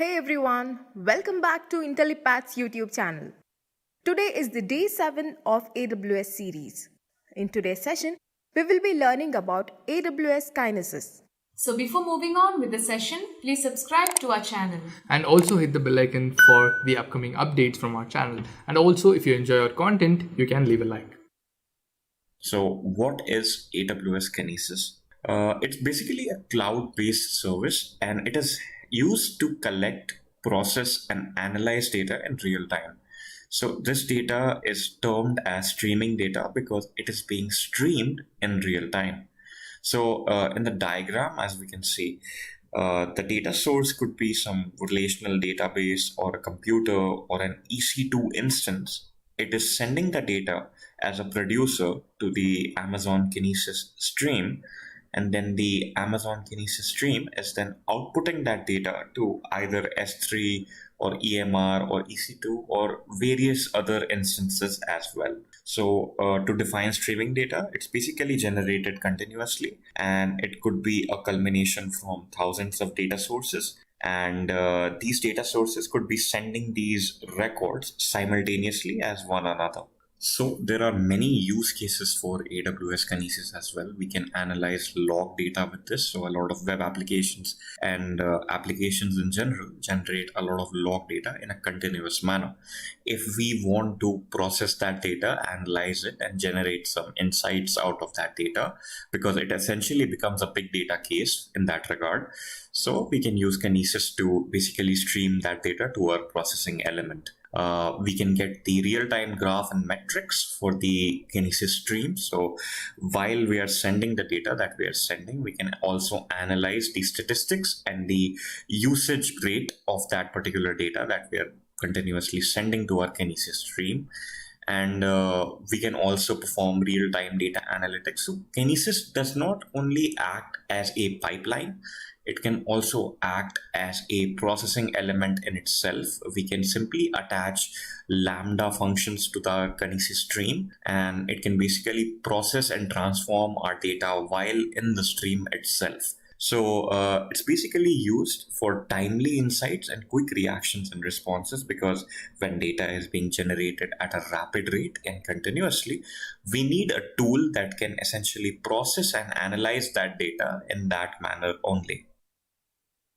Hey everyone, welcome back to Intellipaat's YouTube channel. Today is the day 7 of AWS series. In today's session, we will be learning about AWS Kinesis. So before moving on with the session, please subscribe to our channel. And also hit the bell icon for the upcoming updates from our channel. And also, if you enjoy our content, you can leave a like. So, what is AWS Kinesis? It's basically a cloud-based service, and it is used to collect, process, and analyze data in real time. So, this data is termed as streaming data because it is being streamed in real time. So, in the diagram, as we can see, the data source could be some relational database or a computer or an EC2 instance. It is sending the data as a producer to the Amazon Kinesis stream, and then the Amazon Kinesis stream is then outputting that data to either S3 or EMR or EC2 or various other instances as well. So to define streaming data, it's basically generated continuously, and it could be a culmination from thousands of data sources. And these data sources could be sending these records simultaneously as one another. So there are many use cases for AWS Kinesis as well. We can analyze log data with this. So a lot of web applications and applications in general generate a lot of log data in a continuous manner. If we want to process that data, analyze it, and generate some insights out of that data, because it essentially becomes a big data case in that regard. So we can use Kinesis to basically stream that data to our processing element. We can get the real-time graph and metrics for the Kinesis stream. So while we are sending the data that we are sending, we can also analyze the statistics and the usage rate of that particular data that we are continuously sending to our Kinesis stream. And we can also perform real-time data analytics. So Kinesis does not only act as a pipeline, it can also act as a processing element in itself. We can simply attach Lambda functions to the Kinesis stream, and it can basically process and transform our data while in the stream itself. So it's basically used for timely insights and quick reactions and responses, because when data is being generated at a rapid rate and continuously, we need a tool that can essentially process and analyze that data in that manner only.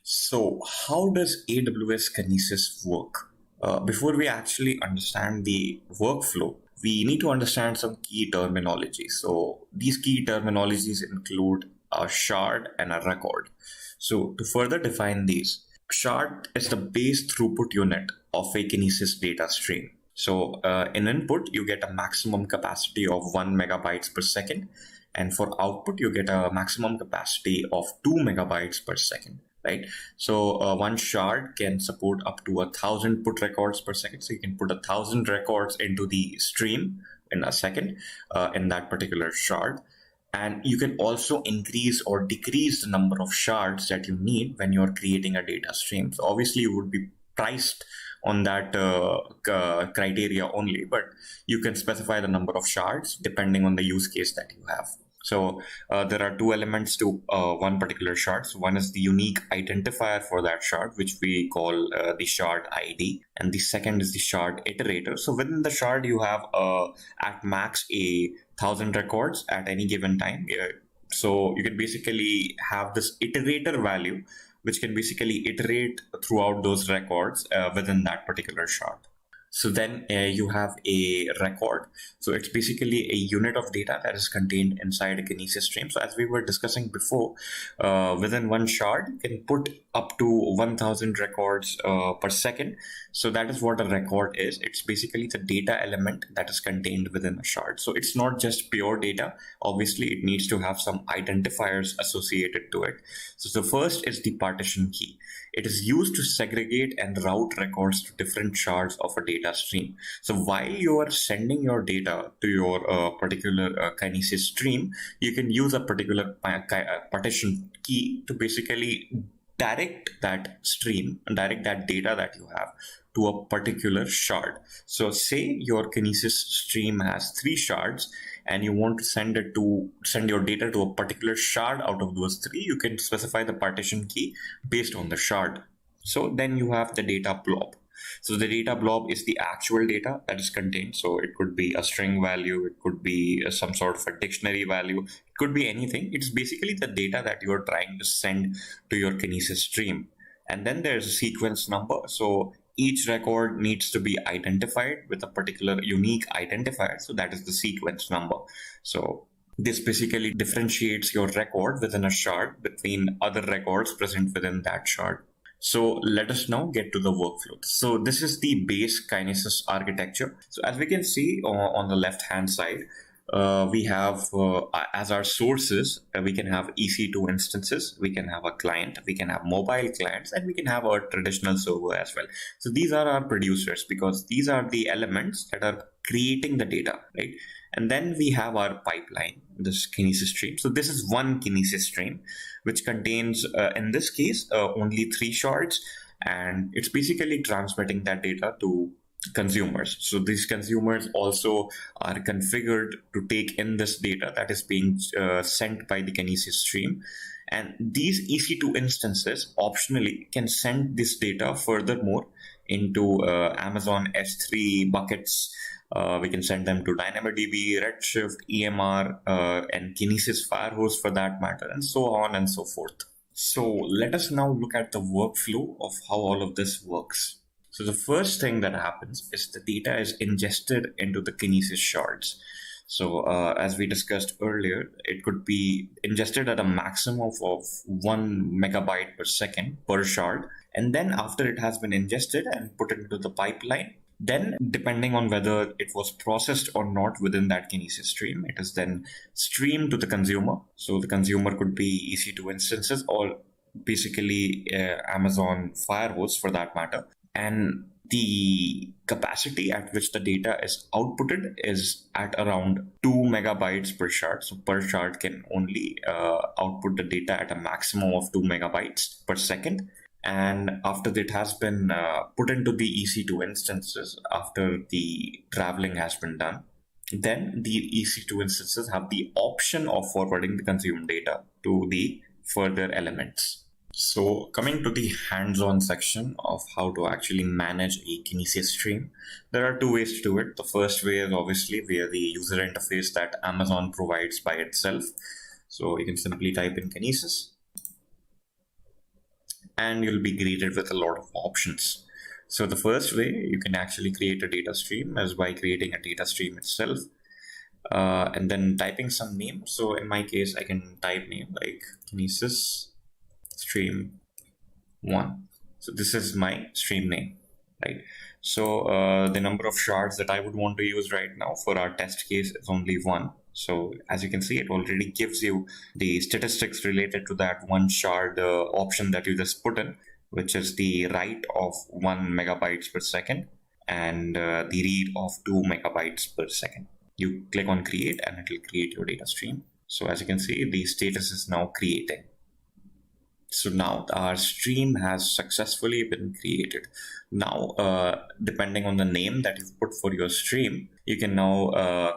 So how does AWS Kinesis work? Before we actually understand the workflow, we need to understand some key terminology. So these key terminologies include a shard and a record. So to further define these, shard is the base throughput unit of a Kinesis data stream. So in input, you get a maximum capacity of 1 megabytes per second. And for output, you get a maximum capacity of 2 megabytes per second. Right. So one shard can support up to 1,000 put records per second. So you can put 1,000 records into the stream in a second in that particular shard. And you can also increase or decrease the number of shards that you need when you're creating a data stream. So obviously you would be priced on that criteria only, but you can specify the number of shards depending on the use case that you have. So there are two elements to one particular shard. So one is the unique identifier for that shard, which we call the shard ID. And the second is the shard iterator. So within the shard, you have at max 1,000 records at any given time. So you can basically have this iterator value, which can basically iterate throughout those records within that particular shard. So then you have a record. So it's basically a unit of data that is contained inside a Kinesis stream. So as we were discussing before, within one shard, you can put up to 1,000 records per second. So that is what a record is. It's basically the data element that is contained within a shard. So it's not just pure data. Obviously, it needs to have some identifiers associated to it. So the first is the partition key. It is used to segregate and route records to different shards of a data stream. So while you are sending your data to your particular Kinesis stream, you can use a particular partition key to basically direct that stream and direct that data that you have to a particular shard. So say your Kinesis stream has 3 shards and you want to send your data to a particular shard out of those 3, you can specify the partition key based on the shard. So then you have the data blob. So the data blob is the actual data that is contained. So it could be a string value, it could be some sort of a dictionary value, it could be anything. It's basically the data that you're trying to send to your Kinesis stream. And then there's a sequence number. So each record needs to be identified with a particular unique identifier. So that is the sequence number. So this basically differentiates your record within a shard between other records present within that shard. So let us now get to the workflow. So this is the base Kinesis architecture. So as we can see on the left-hand side, we have as our sources, we can have EC2 instances, we can have a client, we can have mobile clients, and we can have our traditional server as well. So these are our producers because these are the elements that are creating the data, right? And then we have our pipeline, this Kinesis stream. So this is one Kinesis stream, which contains, in this case, only 3 shards. And it's basically transmitting that data to consumers. So these consumers also are configured to take in this data that is being sent by the Kinesis stream. And these EC2 instances optionally can send this data furthermore into Amazon S3 buckets. We can send them to DynamoDB, Redshift, EMR, and Kinesis Firehose for that matter, and so on and so forth. So let us now look at the workflow of how all of this works. So the first thing that happens is the data is ingested into the Kinesis shards. So as we discussed earlier, it could be ingested at a maximum of 1 megabyte per second per shard. And then after it has been ingested and put into the pipeline, then depending on whether it was processed or not within that Kinesis stream, it is then streamed to the consumer. So the consumer could be EC2 instances or basically Amazon Firehose for that matter. And the capacity at which the data is outputted is at around 2 megabytes per shard. So per shard can only output the data at a maximum of 2 megabytes per second. And after it has been put into the EC2 instances, after the traveling has been done, then the EC2 instances have the option of forwarding the consumed data to the further elements. So coming to the hands-on section of how to actually manage a Kinesis stream, there are 2 ways to do it. The first way is obviously via the user interface that Amazon provides by itself. So you can simply type in Kinesis, and you'll be greeted with a lot of options. So the first way you can actually create a data stream is by creating a data stream itself and then typing some name. So in my case, I can type name like Kinesis stream 1. So this is my stream name, right? So the number of shards that I would want to use right now for our test case is only 1. So as you can see, it already gives you the statistics related to that 1 shard option that you just put in, which is the write of 1 megabytes per second and the read of 2 megabytes per second. You click on create and it will create your data stream. So as you can see, the status is now creating. So now our stream has successfully been created. Now, depending on the name that you've put for your stream, you can now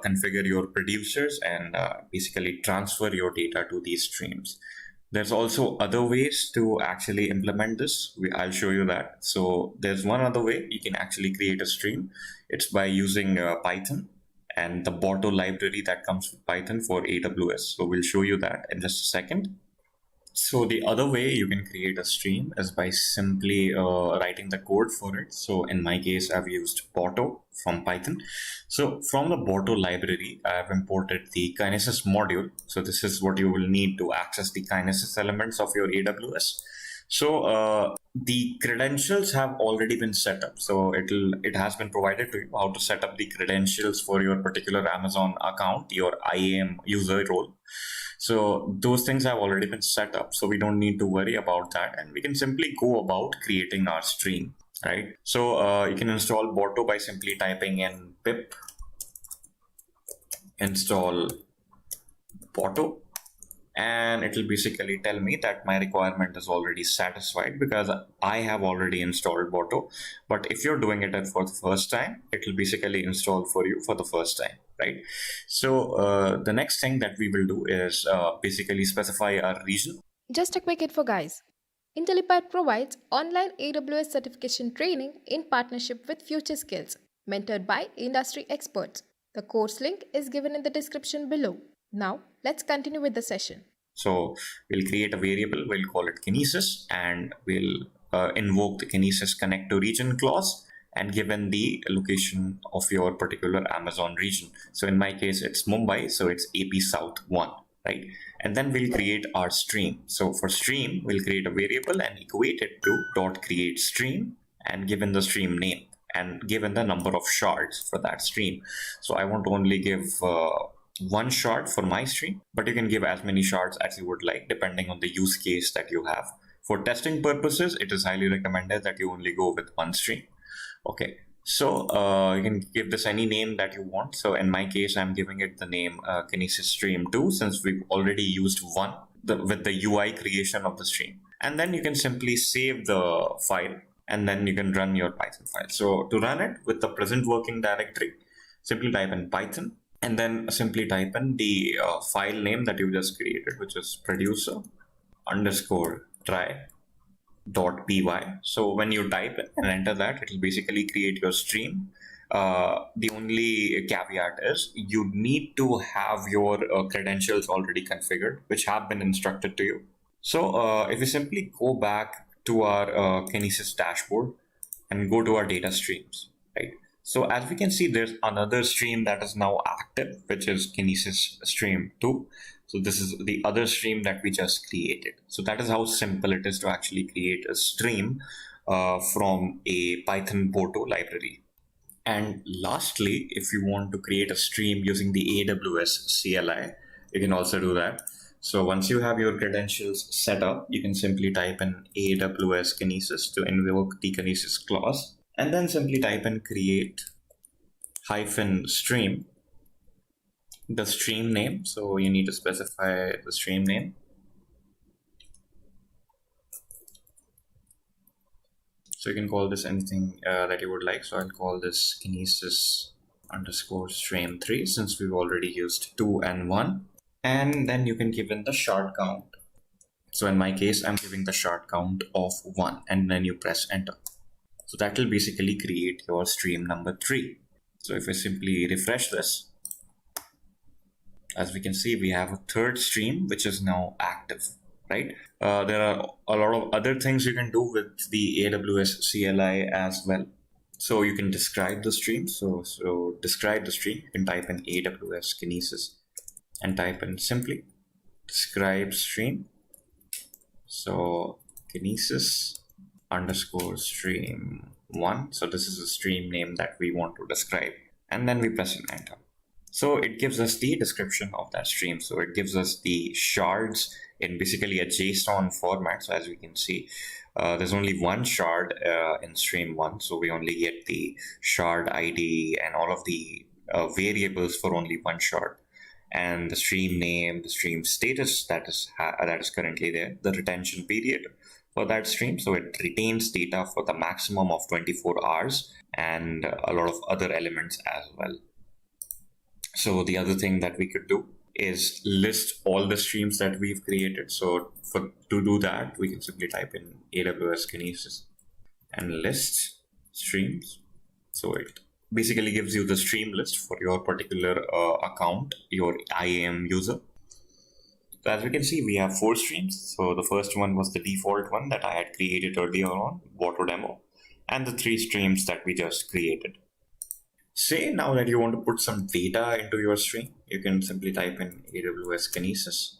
configure your producers and basically transfer your data to these streams. There's also other ways to actually implement this. I'll show you that. So there's one other way you can actually create a stream. It's by using Python and the Borto library that comes with Python for AWS. So we'll show you that in just a second. So the other way you can create a stream is by simply writing the code for it. So in my case, I've used Borto from Python. So from the Borto library, I have imported the Kinesis module. So this is what you will need to access the Kinesis elements of your AWS. So the credentials have already been set up. So it has been provided to you how to set up the credentials for your particular Amazon account, your IAM user role. So those things have already been set up. So we don't need to worry about that. And we can simply go about creating our stream, right? So you can install Borto by simply typing in pip install Borto. And it will basically tell me that my requirement is already satisfied because I have already installed Borto. But if you're doing it for the first time, it will basically install for you for the first time, right? So the next thing that we will do is basically specify our region. Just a quick info, guys. Intellipaat provides online AWS certification training in partnership with Future Skills, mentored by industry experts. The course link is given in the description below. Now, let's continue with the session. So we'll create a variable, we'll call it Kinesis, and we'll invoke the Kinesis connect to region clause and given the location of your particular Amazon region. So in my case, it's Mumbai, so it's AP South 1, right? And then we'll create our stream. So for stream, we'll create a variable and equate it to dot create stream and given the stream name and given the number of shards for that stream. So I want to only give one shard for my stream, but you can give as many shards as you would like depending on the use case that you have. For testing purposes, it is highly recommended that you only go with one stream. Okay, so you can give this any name that you want. So in my case, I'm giving it the name Kinesis Stream 2 since we've already used one with the UI creation of the stream. And then you can simply save the file and then you can run your Python file. So to run it with the present working directory, simply type in Python and then simply type in the file name that you just created, which is producer underscore try.py. So when you type it and enter that, it will basically create your stream. The only caveat is you need to have your credentials already configured, which have been instructed to you. So if we simply go back to our Kinesis dashboard and go to our data streams, right? So as we can see, there's another stream that is now active, which is Kinesis Stream 2. So this is the other stream that we just created. So that is how simple it is to actually create a stream from a Python Boto library. And lastly, if you want to create a stream using the AWS CLI, you can also do that. So once you have your credentials set up, you can simply type in AWS Kinesis to invoke the Kinesis clause. And then simply type in create -stream, the stream name. So you need to specify the stream name. So you can call this anything that you would like. So I'll call this Kinesis underscore stream 3 since we've already used 2 and 1. And then you can give in the shard count. So in my case, I'm giving the shard count of 1 and then you press enter. So that will basically create your stream number 3. So if I simply refresh this, as we can see, we have a third stream, which is now active, right? There are a lot of other things you can do with the AWS CLI as well. So you can describe the stream. So describe the stream, you can type in AWS Kinesis and type in simply describe stream. So Kinesis underscore stream 1. So this is a stream name that we want to describe. And then we press an enter. So it gives us the description of that stream. So it gives us the shards in basically a JSON format. So as we can see, there's only one shard in stream 1. So we only get the shard ID and all of the variables for only one shard. And the stream name, the stream status that is currently there, the retention period for that stream. So it retains data for the maximum of 24 hours and a lot of other elements as well. So the other thing that we could do is list all the streams that we've created. So to do that, we can simply type in AWS Kinesis and list streams. So it basically gives you the stream list for your particular account, your IAM user. So as we can see, we have 4 streams. So the first one was the default one that I had created earlier on, Boto demo, and the 3 streams that we just created. Say now that you want to put some data into your stream, you can simply type in AWS Kinesis,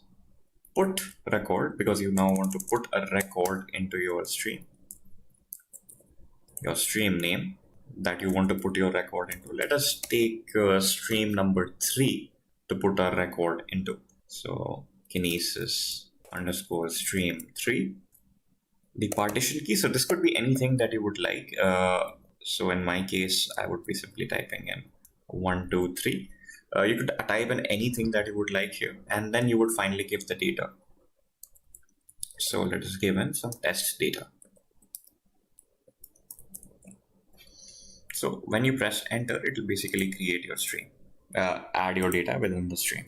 put record, because you now want to put a record into your stream name that you want to put your record into. Let us take stream number 3 to put our record into. So Kinesis underscore stream 3, the partition key. So this could be anything that you would like. So in my case, I would be simply typing in 1, 2, 3. You could type in anything that you would like here, and then you would finally give the data. So let us give in some test data. So when you press enter, it will basically create your stream, add your data within the stream.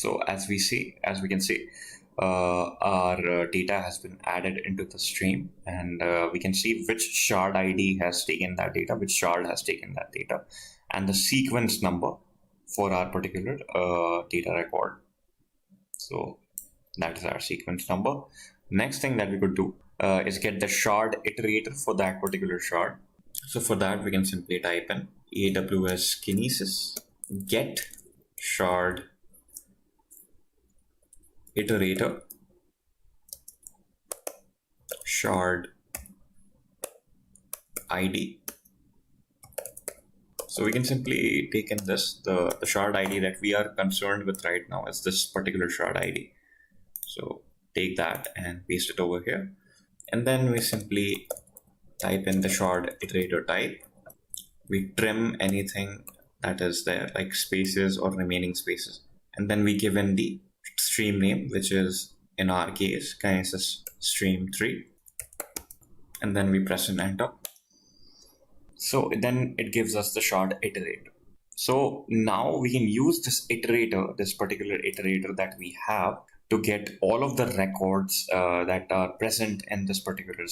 So as we can see, our data has been added into the stream, and we can see which shard ID has taken that data, which shard has taken that data, and the sequence number for our particular data record. So that is our sequence number. Next thing that we could do is get the shard iterator for that particular shard. So for that, we can simply type in AWS Kinesis get shard iterator shard ID. So we can simply take in this, the shard ID that we are concerned with right now is this particular shard ID. So take that and paste it over here. And then we simply type in the shard iterator type. We trim anything that is there, like spaces or remaining spaces. And then we give in the stream name, which is in our case, Kinesis stream 3. And then we press an enter. So then it gives us the shard iterator. So now we can use this iterator, this particular iterator that we have, to get all of the records that are present in this particular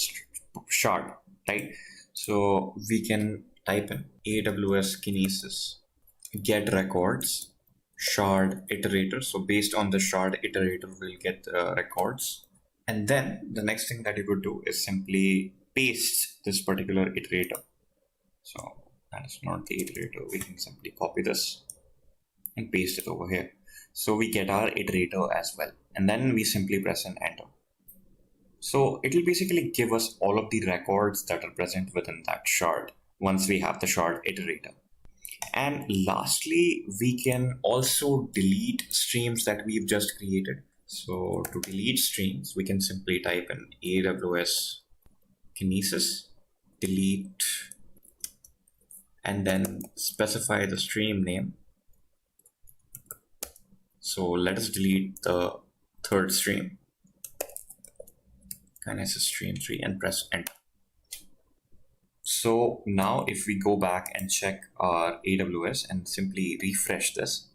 shard, right? So we can type in AWS Kinesis get records shard iterator. So based on the shard iterator, we'll get the records. And then the next thing that you could do is simply paste this particular iterator. So that is not the iterator. We can simply copy this and paste it over here. So we get our iterator as well. And then we simply press an enter. So it will basically give us all of the records that are present within that shard once we have the shard iterator. And lastly, we can also delete streams that we've just created. So to delete streams, we can simply type in AWS Kinesis delete and then specify the stream name. So let us delete the third stream, Kinesis stream 3, and press enter. So now if we go back and check our AWS and simply refresh this,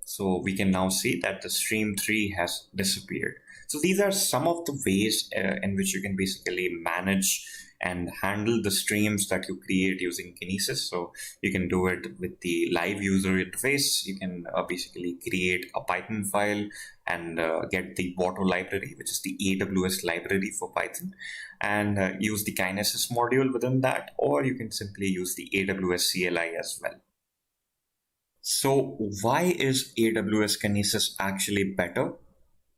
so we can now see that the stream 3 has disappeared. So these are some of the ways in which you can basically manage and handle the streams that you create using Kinesis. So you can do it with the live user interface. You can basically create a Python file and get the Watto library, which is the AWS library for Python, and use the Kinesis module within that, or you can simply use the AWS CLI as well. So why is AWS Kinesis actually better?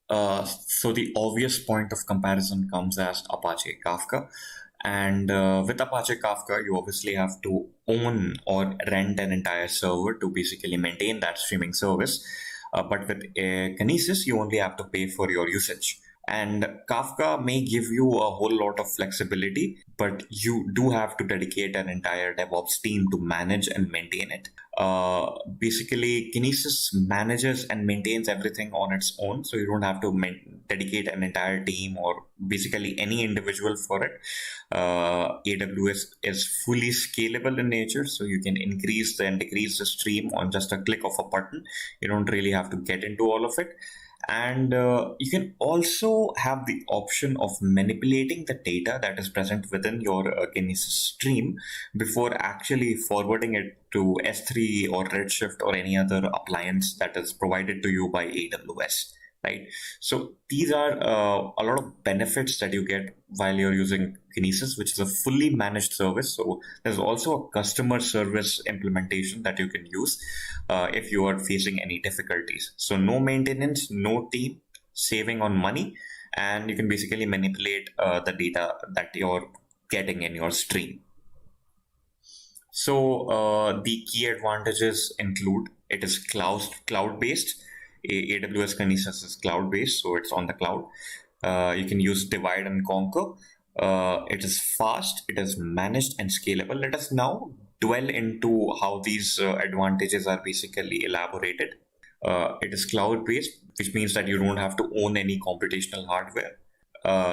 So the obvious point of comparison comes as Apache Kafka. And with Apache Kafka, you obviously have to own or rent an entire server to basically maintain that streaming service. But with Kinesis, you only have to pay for your usage. And Kafka may give you a whole lot of flexibility, but you do have to dedicate an entire DevOps team to manage and maintain it. Basically, Kinesis manages and maintains everything on its own, so you don't have to dedicate an entire team or basically any individual for it. AWS is fully scalable in nature, so you can increase and decrease the stream on just a click of a button. You don't really have to get into all of it. And you can also have the option of manipulating the data that is present within your Kinesis stream before actually forwarding it to S3 or Redshift or any other appliance that is provided to you by AWS, right? So these are a lot of benefits that you get while you're using Kinesis, which is a fully managed service. So there's also a customer service implementation that you can use if you are facing any difficulties. So no maintenance, no team, saving on money, and you can basically manipulate the data that you're getting in your stream. So the key advantages include it is cloud-based. AWS Kinesis is cloud-based, so it's on the cloud. You can use divide and conquer. It is fast, it is managed and scalable. Let us now dwell into how these advantages are basically elaborated. It is cloud-based, which means that you don't have to own any computational hardware.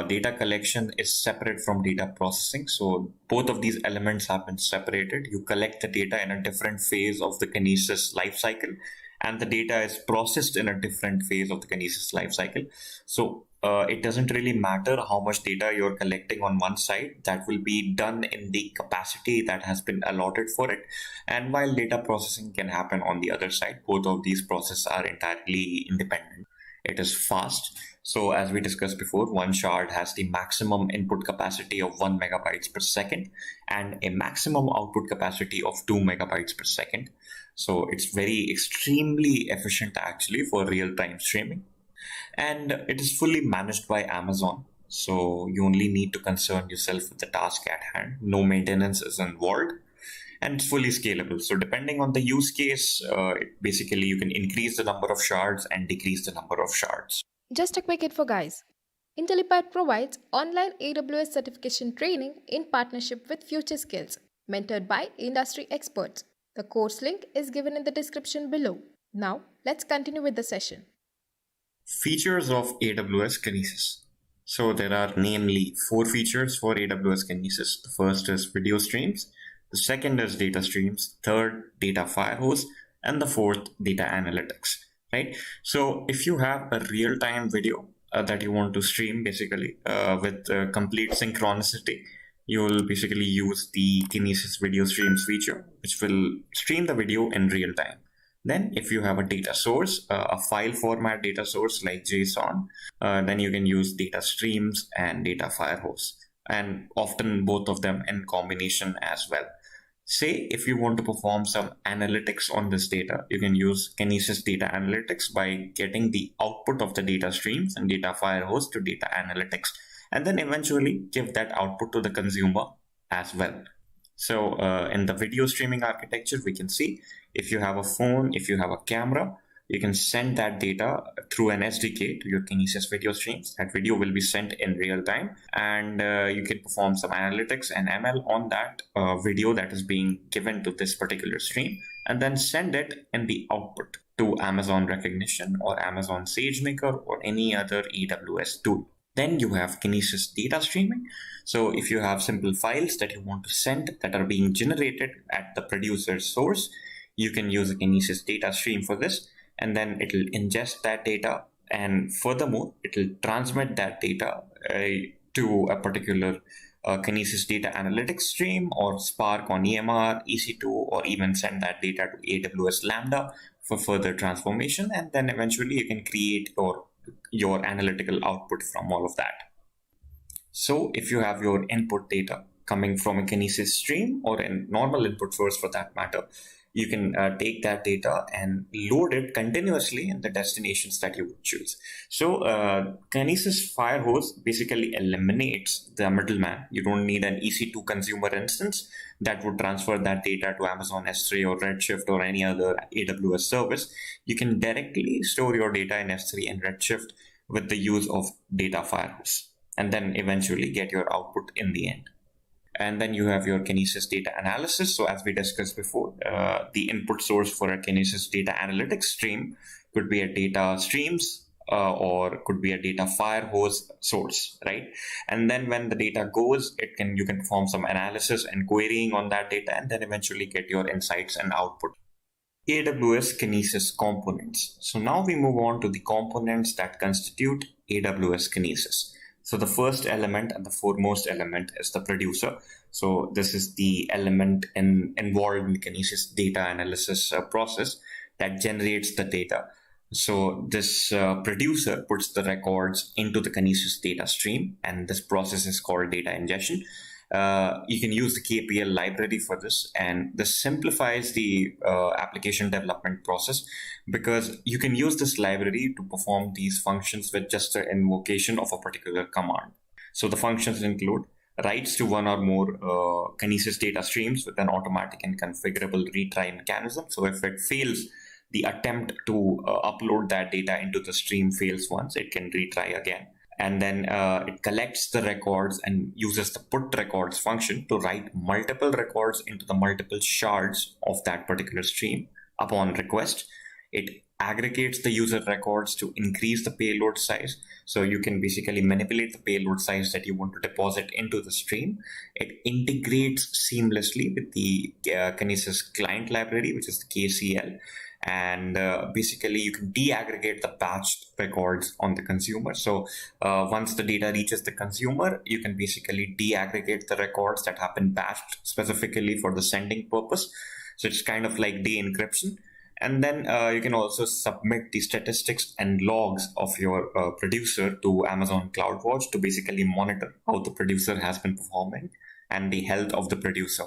Data collection is separate from data processing. So both of these elements have been separated. You collect the data in a different phase of the Kinesis lifecycle, and the data is processed in a different phase of the Kinesis lifecycle. So it doesn't really matter how much data you're collecting on one side. That will be done in the capacity that has been allotted for it. And while data processing can happen on the other side, both of these processes are entirely independent. It is fast. So as we discussed before, one shard has the maximum input capacity of 1 megabytes per second and a maximum output capacity of 2 megabytes per second. So it's very extremely efficient actually for real-time streaming. And it is fully managed by Amazon. So you only need to concern yourself with the task at hand. No maintenance is involved. And it's fully scalable. So depending on the use case, basically you can increase the number of shards and decrease the number of shards. Just a quick info, guys. Intellipaat provides online AWS certification training in partnership with Future Skills, mentored by industry experts. The course link is given in the description below. Now, let's continue with the session. Features of AWS Kinesis. So there are namely 4 features for AWS Kinesis. The first is video streams. The second is data streams, third, data firehose, and the fourth, data analytics, right? So if you have a real-time video that you want to stream, basically with complete synchronicity, you will basically use the Kinesis video streams feature, which will stream the video in real time. Then if you have a data source, a file format data source like JSON, then you can use data streams and data firehose, and often both of them in combination as well. Say if you want to perform some analytics on this data, you can use Kinesis Data Analytics by getting the output of the data streams and data firehose to data analytics, and then eventually give that output to the consumer as well. So in the video streaming architecture, we can see if you have a phone, if you have a camera, you can send that data through an SDK to your Kinesis video streams. That video will be sent in real time, and you can perform some analytics and ML on that video that is being given to this particular stream, and then send it in the output to Amazon Rekognition or Amazon SageMaker or any other AWS tool. Then you have Kinesis data streaming. So if you have simple files that you want to send that are being generated at the producer's source, you can use a Kinesis data stream for this. And then it will ingest that data, and furthermore, it will transmit that data to a particular Kinesis data analytics stream or Spark on EMR, EC2, or even send that data to AWS Lambda for further transformation. And then eventually you can create your analytical output from all of that. So if you have your input data coming from a Kinesis stream or a normal input source for that matter, you can take that data and load it continuously in the destinations that you would choose. So Kinesis Firehose basically eliminates the middleman. You don't need an EC2 consumer instance that would transfer that data to Amazon S3 or Redshift or any other AWS service. You can directly store your data in S3 and Redshift with the use of data Firehose, and then eventually get your output in the end. And then you have your Kinesis data analysis. So as we discussed before, the input source for a Kinesis data analytics stream could be a data streams or could be a data firehose source, right? And then when the data goes, you can perform some analysis and querying on that data, and then eventually get your insights and output. AWS Kinesis Components. So now we move on to the components that constitute AWS Kinesis. So the first element and the foremost element is the producer. So this is the element involved in the Kinesis data analysis process that generates the data. So this producer puts the records into the Kinesis data stream, and this process is called data ingestion. You can use the KPL library for this, and this simplifies the application development process because you can use this library to perform these functions with just the invocation of a particular command. So the functions include writes to one or more Kinesis data streams with an automatic and configurable retry mechanism. So if it fails, the attempt to upload that data into the stream fails once, it can retry again. And then it collects the records and uses the put records function to write multiple records into the multiple shards of that particular stream upon request. It aggregates the user records to increase the payload size. So you can basically manipulate the payload size that you want to deposit into the stream. It integrates seamlessly with the Kinesis client library, which is the KCL. And basically you can de-aggregate the batched records on the consumer. So once the data reaches the consumer, you can basically de-aggregate the records that have been batched specifically for the sending purpose. So it's kind of like de-encryption. And then you can also submit the statistics and logs of your producer to Amazon CloudWatch to basically monitor how the producer has been performing and the health of the producer.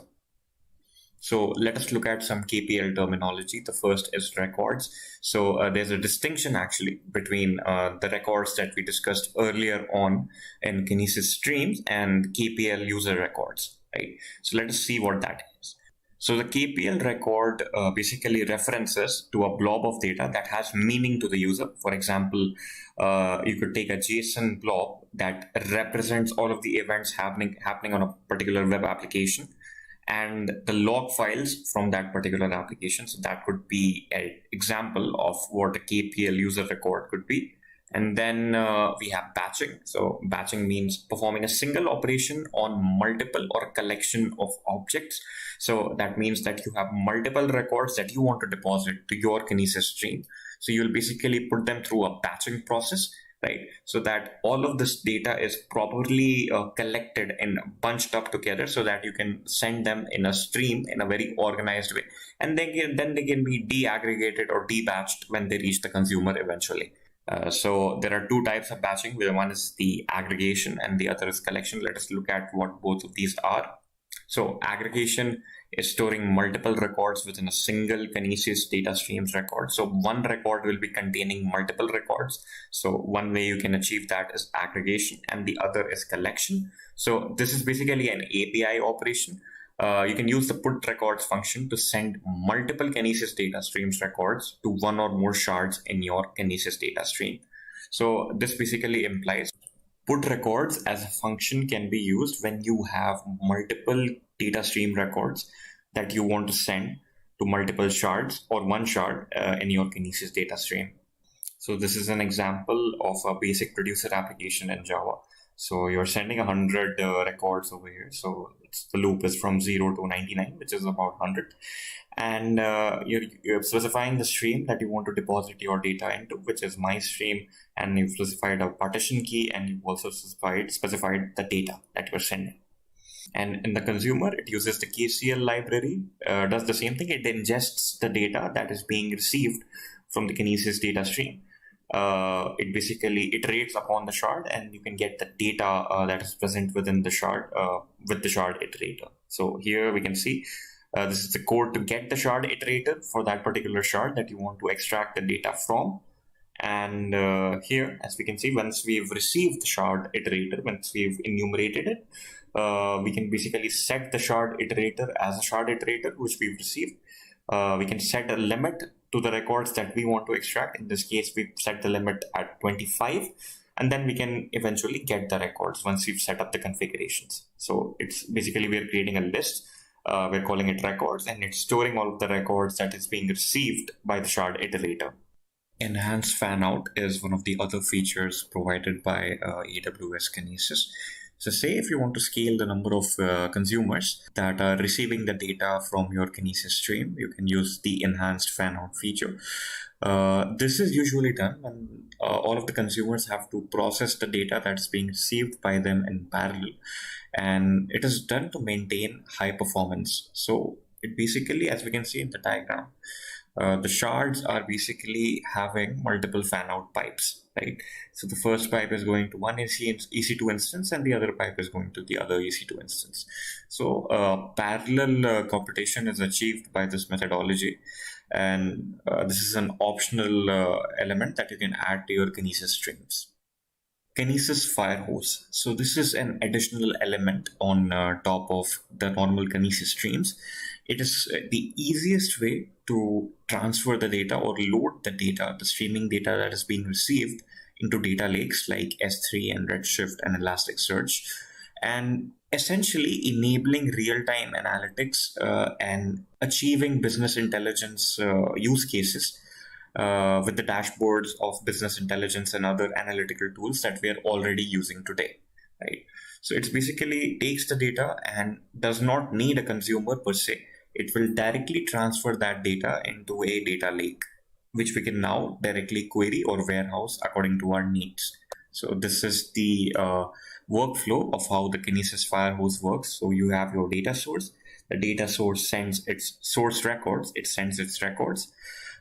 So let us look at some KPL terminology. The first is records. So there's a distinction actually between the records that we discussed earlier on in Kinesis streams and KPL user records, right? So let us see what that is. So the KPL record basically references to a blob of data that has meaning to the user. For example, you could take a JSON blob that represents all of the events happening on a particular web application and the log files from that particular application. So that could be an example of what a KPL user record could be. And then we have batching. So batching means performing a single operation on multiple or collection of objects. So that means that you have multiple records that you want to deposit to your Kinesis stream. So you'll basically put them through a batching process, right? So that all of this data is properly collected and bunched up together so that you can send them in a stream in a very organized way. And then they can be de-aggregated or de-batched when they reach the consumer eventually. So there are two types of batching, where one is the aggregation and the other is collection. Let us look at what both of these are. So aggregation is storing multiple records within a single Kinesis data streams record. So one record will be containing multiple records. So one way you can achieve that is aggregation, and the other is collection. So this is basically an API operation. You can use the put records function to send multiple Kinesis data streams records to one or more shards in your Kinesis data stream. So this basically implies put records as a function can be used when you have multiple data stream records that you want to send to multiple shards or one shard in your Kinesis data stream. So this is an example of a basic producer application in Java. So you're sending 100 records over here. So the loop is from 0 to 99, which is about 100. And you're specifying the stream that you want to deposit your data into, which is my stream. And you've specified a partition key, and you've also specified the data that you're sending. And in the consumer, it uses the KCL library, does the same thing. It ingests the data that is being received from the Kinesis data stream. It basically iterates upon the shard, and you can get the data that is present within the shard with the shard iterator. So here we can see this is the code to get the shard iterator for that particular shard that you want to extract the data from. And here, as we can see, once we've received the shard iterator, once we've enumerated it, we can basically set the shard iterator as a shard iterator, which we've received. We can set a limit to the records that we want to extract. In this case, we've set the limit at 25, and then we can eventually get the records once we've set up the configurations. So it's basically, we're creating a list. We're calling it records, and it's storing all of the records that is being received by the shard iterator. Enhanced fan out is one of the other features provided by AWS Kinesis. So say if you want to scale the number of consumers that are receiving the data from your Kinesis stream, you can use the enhanced fan out feature. This is usually done when all of the consumers have to process the data that's being received by them in parallel. And it is done to maintain high performance. So it basically, as we can see in the diagram, the shards are basically having multiple fan out pipes, right? So the first pipe is going to one EC2 instance, and the other pipe is going to the other EC2 instance. So parallel computation is achieved by this methodology. And this is an optional element that you can add to your Kinesis streams. Kinesis Firehose. So this is an additional element on top of the normal Kinesis streams. It is the easiest way to transfer the data or load the data, the streaming data that is being received, into data lakes like S3 and Redshift and Elasticsearch, and essentially enabling real-time analytics and achieving business intelligence use cases with the dashboards of business intelligence and other analytical tools that we are already using today, right? So it's basically takes the data and does not need a consumer per se. it will directly transfer that data into a data lake, which we can now directly query or warehouse according to our needs. So this is the workflow of how the Kinesis Firehose works. So you have your data source. The data source sends its source records. It sends its records.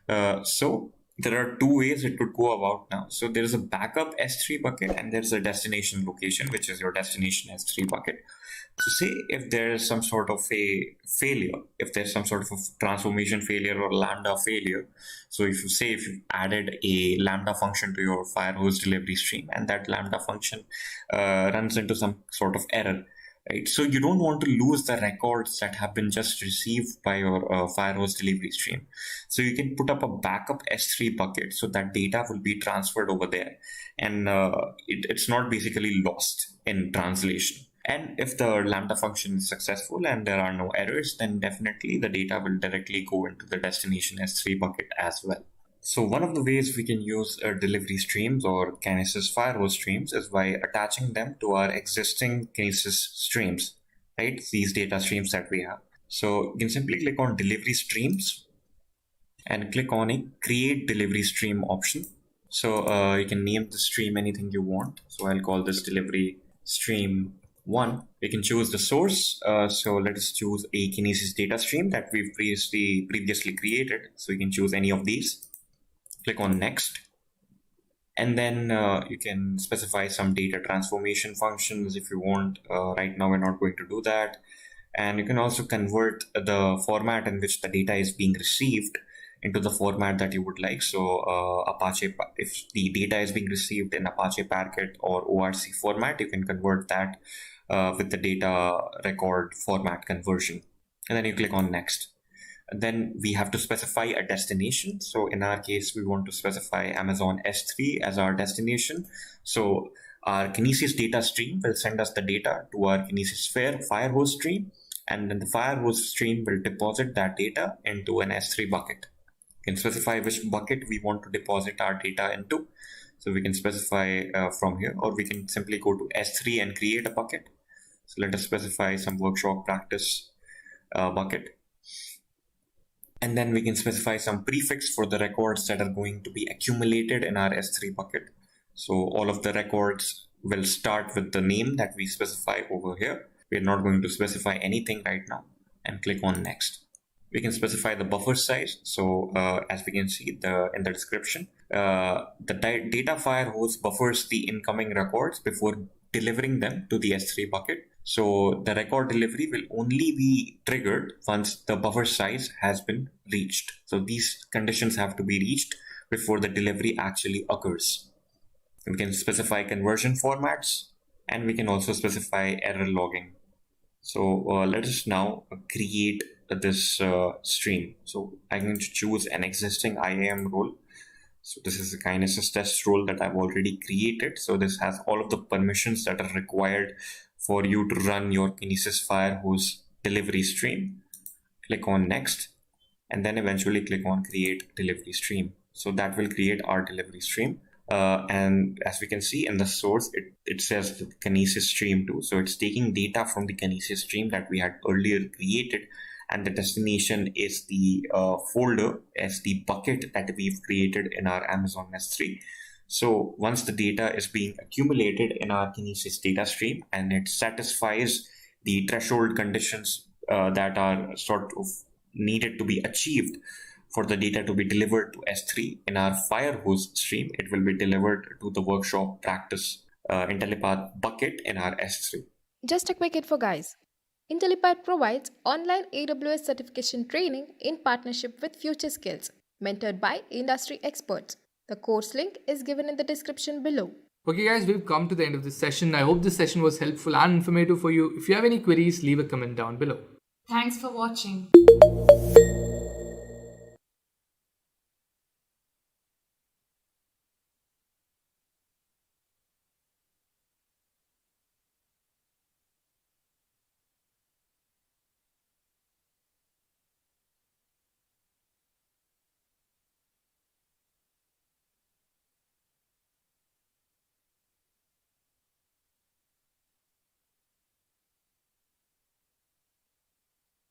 So there are two ways it could go about now. So there is a backup S3 bucket and there's a destination location, which is your destination S3 bucket. So say if there is some sort of a failure, if there's some sort of a transformation failure or Lambda failure. So if you added a Lambda function to your Firehose delivery stream and that Lambda function runs into some sort of error, right? So you don't want to lose the records that have been just received by your Firehose delivery stream. So you can put up a backup S3 bucket so that data will be transferred over there, and it's not basically lost in translation. And if the Lambda function is successful and there are no errors, then definitely the data will directly go into the destination S3 bucket as well. So one of the ways we can use delivery streams or Kinesis Firehose streams is by attaching them to our existing Kinesis streams, right? These data streams that we have. So you can simply click on delivery streams and click on a create delivery stream option. So you can name the stream anything you want. So I'll call this delivery stream 1. We can choose the source. So let us choose a Kinesis data stream that we've previously created. So you can choose any of these. Click on next, and then you can specify some data transformation functions if you want. Right now we're not going to do that. And you can also convert the format in which the data is being received into the format that you would like. So Apache, if the data is being received in Apache Parquet or ORC format, you can convert that with the data record format conversion. And then you click on next. Then we have to specify a destination. So in our case, we want to specify Amazon S3 as our destination. So our Kinesis data stream will send us the data to our Kinesis Firehose stream, and then the Firehose stream will deposit that data into an S3 bucket. We can specify which bucket we want to deposit our data into. So we can specify from here, or we can simply go to S3 and create a bucket. So let us specify some workshop practice bucket. And then we can specify some prefix for the records that are going to be accumulated in our S3 bucket. So all of the records will start with the name that we specify over here. We're not going to specify anything right now, and click on next. We can specify the buffer size. So as we can see in the description, the data Firehose buffers the incoming records before delivering them to the S3 bucket. So the record delivery will only be triggered once the buffer size has been reached. So these conditions have to be reached before the delivery actually occurs. We can specify conversion formats, and we can also specify error logging. So let us now create this stream. So I'm going to choose an existing IAM role. So this is a Kinesis test role that I've already created. So this has all of the permissions that are required for you to run your Kinesis Firehose delivery stream. Click on next, and then eventually click on create delivery stream. So that will create our delivery stream. And as we can see in the source, it says the Kinesis stream 2. So it's taking data from the Kinesis stream that we had earlier created, and the destination is the folder as the bucket that we've created in our Amazon S3. So once the data is being accumulated in our Kinesis data stream and it satisfies the threshold conditions that are sort of needed to be achieved for the data to be delivered to S3 in our Firehose stream, it will be delivered to the workshop practice Intellipaat bucket in our S3. Just a quick info, guys. Intellipaat provides online AWS certification training in partnership with Future Skills, mentored by industry experts. The course link is given in the description below. Okay guys, we've come to the end of this session. I hope this session was helpful and informative for you. If you have any queries, leave a comment down below. Thanks for watching.